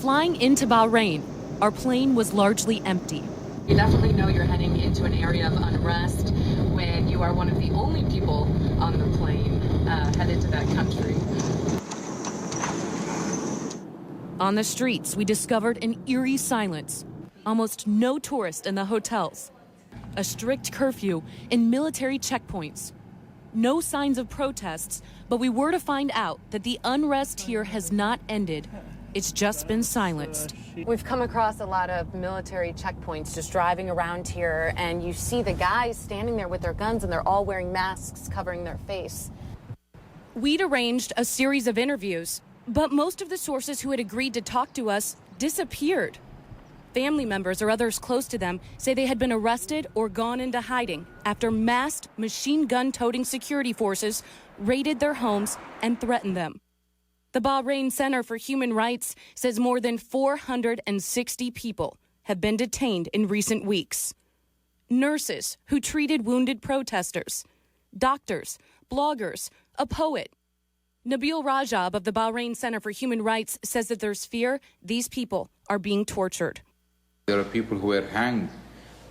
flying into Bahrain, our plane was largely empty. You definitely know you're heading into an area of unrest when you are one of the only people on the plane headed to that country. On the streets, we discovered an eerie silence. Almost no tourists in the hotels. A strict curfew and military checkpoints. No signs of protests, but we were to find out that the unrest here has not ended. It's just been silenced. We've come across a lot of military checkpoints just driving around here, and you see the guys standing there with their guns, and they're all wearing masks covering their face. We'd arranged a series of interviews, but most of the sources who had agreed to talk to us disappeared. Family members or others close to them say they had been arrested or gone into hiding after masked machine gun-toting security forces raided their homes and threatened them. The Bahrain Center for Human Rights says more than 460 people have been detained in recent weeks. Nurses who treated wounded protesters, doctors, bloggers, a poet. Nabil Rajab of the Bahrain Center for Human Rights says that there's fear these people are being tortured. There are people who were hanged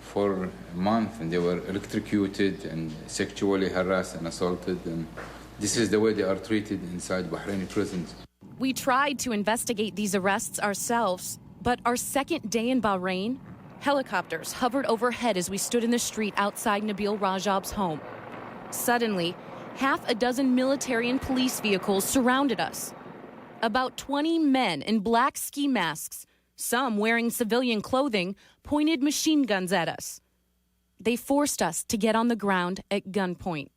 for a month and they were electrocuted and sexually harassed and assaulted, and this is the way they are treated inside Bahraini prisons. We tried to investigate these arrests ourselves, but our second day in Bahrain, helicopters hovered overhead as we stood in the street outside Nabil Rajab's home. Suddenly, half a dozen military and police vehicles surrounded us. About 20 men in black ski masks, some wearing civilian clothing, pointed machine guns at us. They forced us to get on the ground at gunpoint.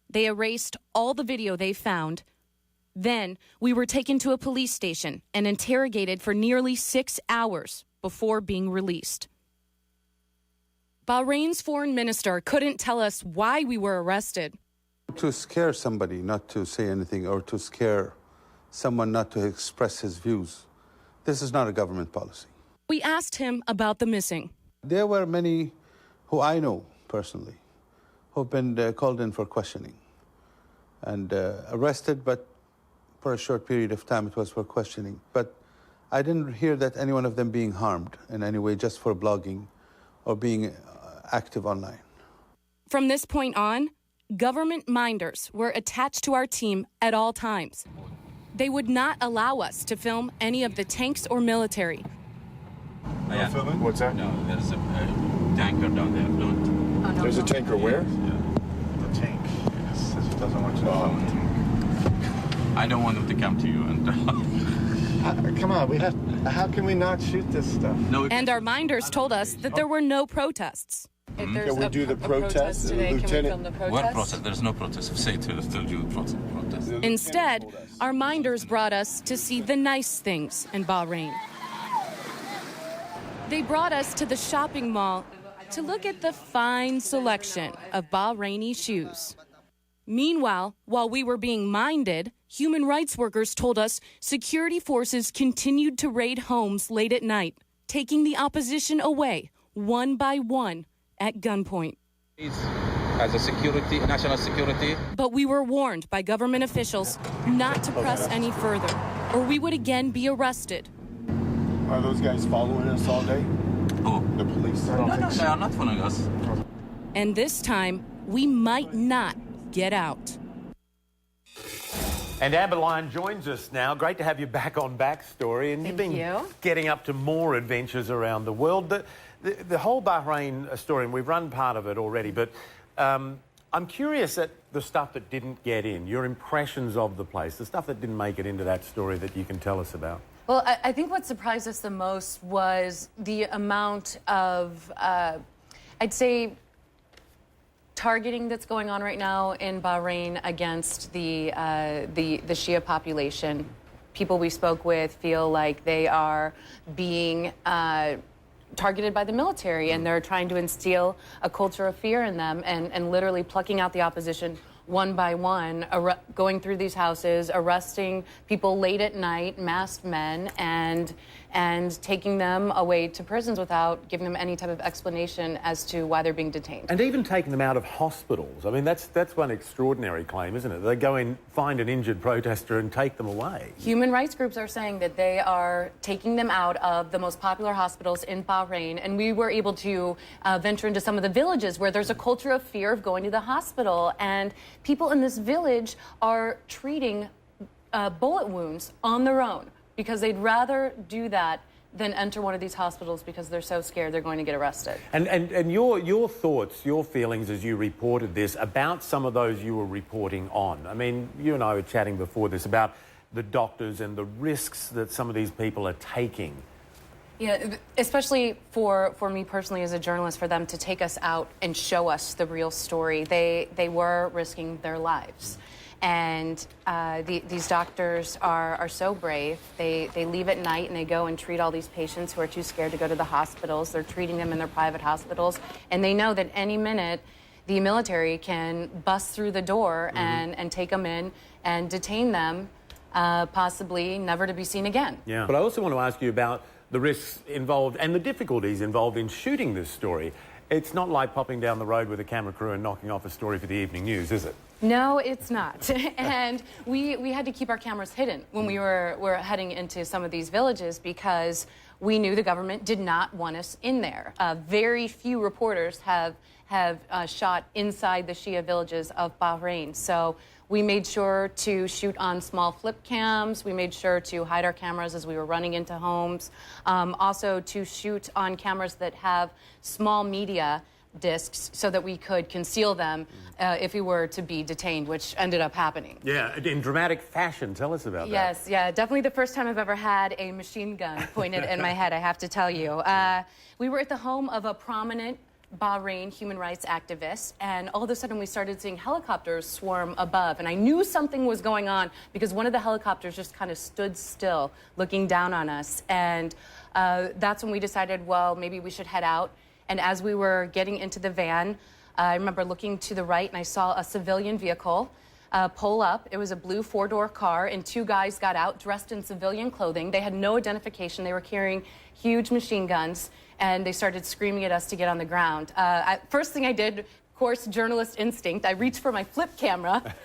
They erased all the video they found. Then we were taken to a police station and interrogated for nearly 6 hours before being released. Bahrain's foreign minister couldn't tell us why we were arrested. To scare somebody not to say anything, or to scare someone not to express his views. This is not a government policy. We asked him about the missing. There were many who I know personally who've been called in for questioning and arrested, but for a short period of time it was for questioning. But I didn't hear that any one of them being harmed in any way just for blogging or being active online. From this point on, government minders were attached to our team at all times. They would not allow us to film any of the tanks or military. No filming? What's that? No, there's a tanker down there. Don't. Oh, no, There's no. a tanker where? Yeah. The tank. Yes, this doesn't want you to film. I don't want them to come to you and. Come on, we have. How can we not shoot this stuff? No. And our minders told us that there were no protests. If there's Can we do the protest, today, can we Lieutenant? film the protest? What protest? There's no protest. Say to you protest. Instead, our minders brought us to see the nice things in Bahrain. They brought us to the shopping mall to look at the fine selection of Bahraini shoes. Meanwhile, while we were being minded, human rights workers told us security forces continued to raid homes late at night, taking the opposition away one by one at gunpoint. As a security, national security. But we were warned by government officials not to press any further, or we would again be arrested. Are those guys following us all day? Oh. The police? No, they are not following us. And this time, we might not get out. And Amber Lyon joins us now. Great to have you back on Backstory. And you've been getting up to more adventures around the world. The whole Bahrain story, and we've run part of it already, but I'm curious at the stuff that didn't get in, your impressions of the place, the stuff that didn't make it into that story that you can tell us about. Well, I think what surprised us the most was the amount of, I'd say, targeting that's going on right now in Bahrain against the Shia population. People we spoke with feel like they are being targeted by the military, and they're trying to instill a culture of fear in them and literally plucking out the opposition one by one, going through these houses, arresting people late at night, masked men, and taking them away to prisons without giving them any type of explanation as to why they're being detained. And even taking them out of hospitals. I mean, that's one extraordinary claim, isn't it? They go in, find an injured protester and take them away. Human rights groups are saying that they are taking them out of the most popular hospitals in Bahrain, and we were able to venture into some of the villages where there's a culture of fear of going to the hospital, and people in this village are treating bullet wounds on their own, because they'd rather do that than enter one of these hospitals because they're so scared they're going to get arrested. And your thoughts, your feelings as you reported this about some of those you were reporting on. I mean, you and I were chatting before this about the doctors and the risks that some of these people are taking. Yeah, especially for me personally as a journalist, for them to take us out and show us the real story. They were risking their lives. And these doctors are so brave. They leave at night and they go and treat all these patients who are too scared to go to the hospitals. They're treating them in their private hospitals. And they know that any minute the military can bust through the door and take them in and detain them, possibly never to be seen again. Yeah. But I also want to ask you about the risks involved and the difficulties involved in shooting this story. It's not like popping down the road with a camera crew and knocking off a story for the evening news, is it? No, it's not. And we had to keep our cameras hidden when we were heading into some of these villages because we knew the government did not want us in there. Very few reporters have shot inside the Shia villages of Bahrain. So we made sure to shoot on small flip cams. We made sure to hide our cameras as we were running into homes. Also to shoot on cameras that have small media discs so that we could conceal them if we were to be detained, which ended up happening. Yeah, in dramatic fashion. Tell us about that. Yes, yeah, definitely the first time I've ever had a machine gun pointed in my head, I have to tell you. We were at the home of a prominent Bahrain human rights activist, and all of a sudden we started seeing helicopters swarm above, and I knew something was going on because one of the helicopters just kind of stood still looking down on us, and that's when we decided, well, maybe we should head out. And as we were getting into the van, I remember looking to the right and I saw a civilian vehicle pull up. It was a blue four-door car, and two guys got out dressed in civilian clothing. They had no identification. They were carrying huge machine guns, and they started screaming at us to get on the ground. First thing I did, of course, journalist instinct, I reached for my flip camera.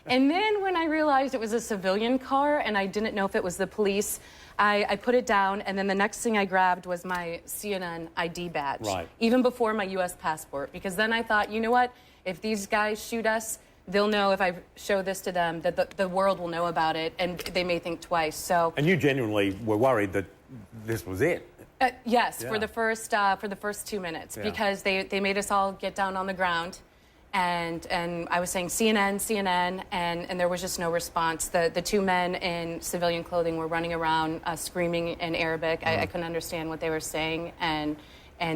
And then when I realized it was a civilian car and I didn't know if it was the police, I put it down, and then the next thing I grabbed was my CNN ID badge, even before my U.S. passport, because then I thought, you know what, if these guys shoot us, they'll know if I show this to them that the world will know about it, and they may think twice. So. And you genuinely were worried that this was it. Yes, for the first 2 minutes, because they made us all get down on the ground. And I was saying CNN, and there was just no response. The two men in civilian clothing were running around screaming in Arabic. I couldn't understand what they were saying, and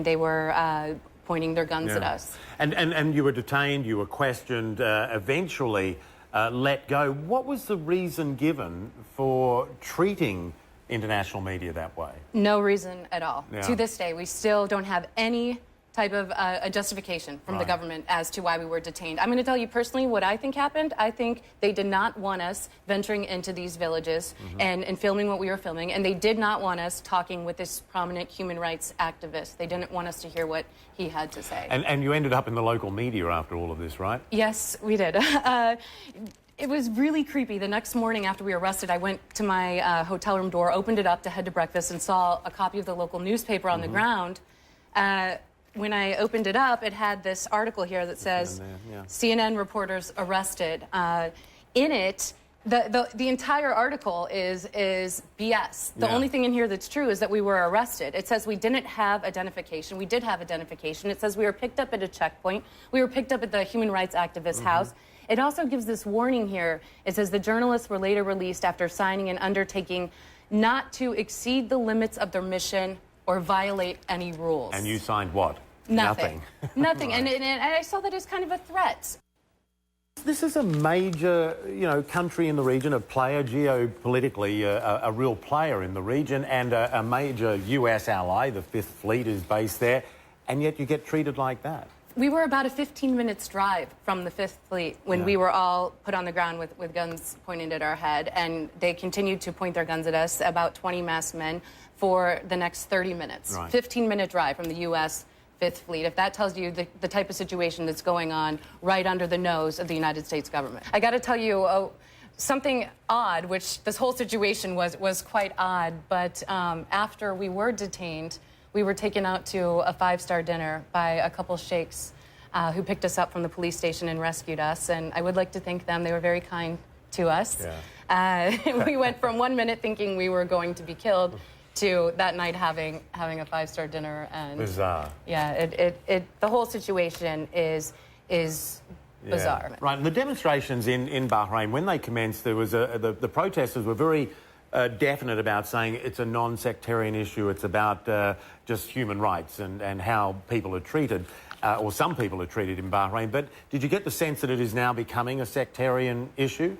they were pointing their guns at us. And you were detained, you were questioned, eventually let go. What was the reason given for treating international media that way? No reason at all. Yeah. To this day, we still don't have any type of a justification from the government as to why we were detained. I'm going to tell you personally what I think happened. I think they did not want us venturing into these villages and filming what we were filming, and they did not want us talking with this prominent human rights activist. They didn't want us to hear what he had to say. And you ended up in the local media after all of this, right? Yes, we did. It was really creepy. The next morning after we were arrested, I went to my hotel room door, opened it up to head to breakfast, and saw a copy of the local newspaper on the ground. When I opened it up, it had this article here that says, CNN reporters arrested. In it, the entire article is BS. The only thing in here that's true is that we were arrested. It says we didn't have identification. We did have identification. It says we were picked up at a checkpoint. We were picked up at the human rights activist's house. It also gives this warning here. It says the journalists were later released after signing an undertaking not to exceed the limits of their mission or violate any rules. And you signed what? Nothing. Nothing. Right. And I saw that as kind of a threat. This is a major, country in the region, a player geopolitically, a real player in the region, and a major US ally. The Fifth Fleet is based there, and yet you get treated like that. We were about a 15 minutes drive from the Fifth Fleet when we were all put on the ground with guns pointed at our head, and they continued to point their guns at us, about 20 masked men, for the next 30 minutes. Right. 15-minute drive from the U.S. Fifth Fleet. If that tells you the type of situation that's going on right under the nose of the United States government. I got to tell you something odd, which this whole situation was quite odd, but after we were detained, we were taken out to a five-star dinner by a couple sheikhs who picked us up from the police station and rescued us, and I would like to thank them. They were very kind to us. Yeah. We went from 1 minute thinking we were going to be killed to that night having a five-star dinner. And bizarre. Yeah, the whole situation is bizarre. Right, and the demonstrations in Bahrain, when they commenced, there was the protesters were very definite about saying it's a non-sectarian issue, it's about just human rights and how people are treated, or some people are treated in Bahrain. But did you get the sense that it is now becoming a sectarian issue?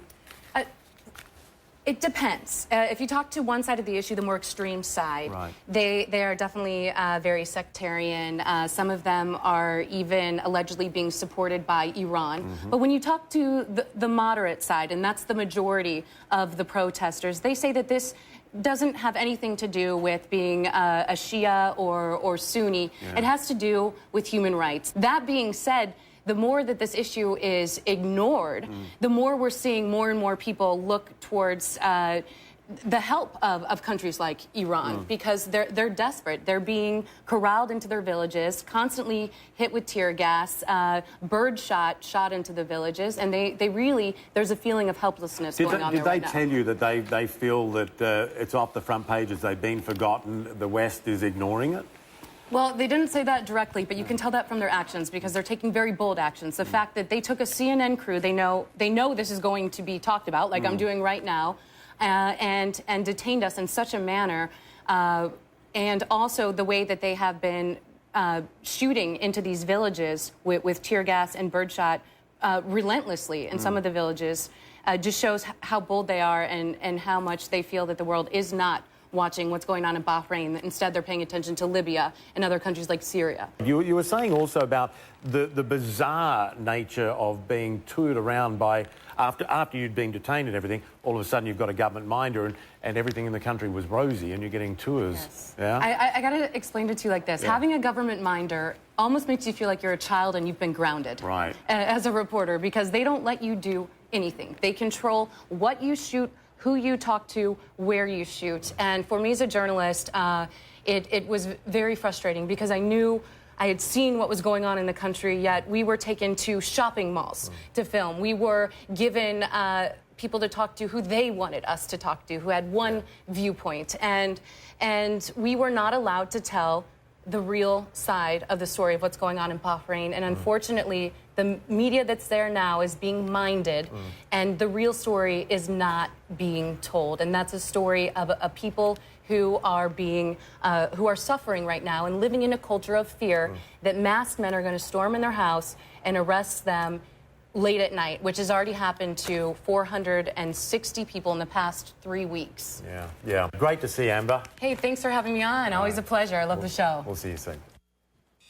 It depends. If you talk to one side of the issue, the more extreme side, right, they are definitely very sectarian. Some of them are even allegedly being supported by Iran. But when you talk to the moderate side, and that's the majority of the protesters, they say that this doesn't have anything to do with being a Shia or Sunni. It has to do with human rights. That being said, the more that this issue is ignored, the more we're seeing more and more people look towards the help of countries like Iran, because they're desperate. They're being corralled into their villages, constantly hit with tear gas, bird shot into the villages, and they really, there's a feeling of helplessness going on there right now. Did they tell you that they feel that it's off the front pages, they've been forgotten, the West is ignoring it? Well, they didn't say that directly, but you can tell that from their actions, because they're taking very bold actions. The fact that they took a CNN crew, they know this is going to be talked about, like I'm doing right now, and detained us in such a manner, and also the way that they have been shooting into these villages with tear gas and birdshot relentlessly in some of the villages, just shows how bold they are and how much they feel that the world is not watching what's going on in Bahrain. Instead, they're paying attention to Libya and other countries like Syria. You were saying also about the bizarre nature of being toured around by, after you'd been detained and everything, all of a sudden you've got a government minder and everything in the country was rosy and you're getting tours. Yes. Yeah? I got to explain it to you like this. Having a government minder almost makes you feel like you're a child and you've been grounded. Right. As a reporter, because they don't let you do anything. They control what you shoot, who you talk to, where you shoot. And for me as a journalist, it was very frustrating, because I knew I had seen what was going on in the country, yet we were taken to shopping malls to film. We were given people to talk to who they wanted us to talk to, who had one viewpoint. And we were not allowed to tell the real side of the story of what's going on in Bahrain. And unfortunately, the media that's there now is being minded, and the real story is not being told. And that's a story of a people who are suffering right now and living in a culture of fear that masked men are going to storm in their house and arrest them late at night, which has already happened to 460 people in the past 3 weeks. Yeah. Great to see you, Amber. Hey, thanks for having me on. Always a pleasure. I love the show. We'll see you soon.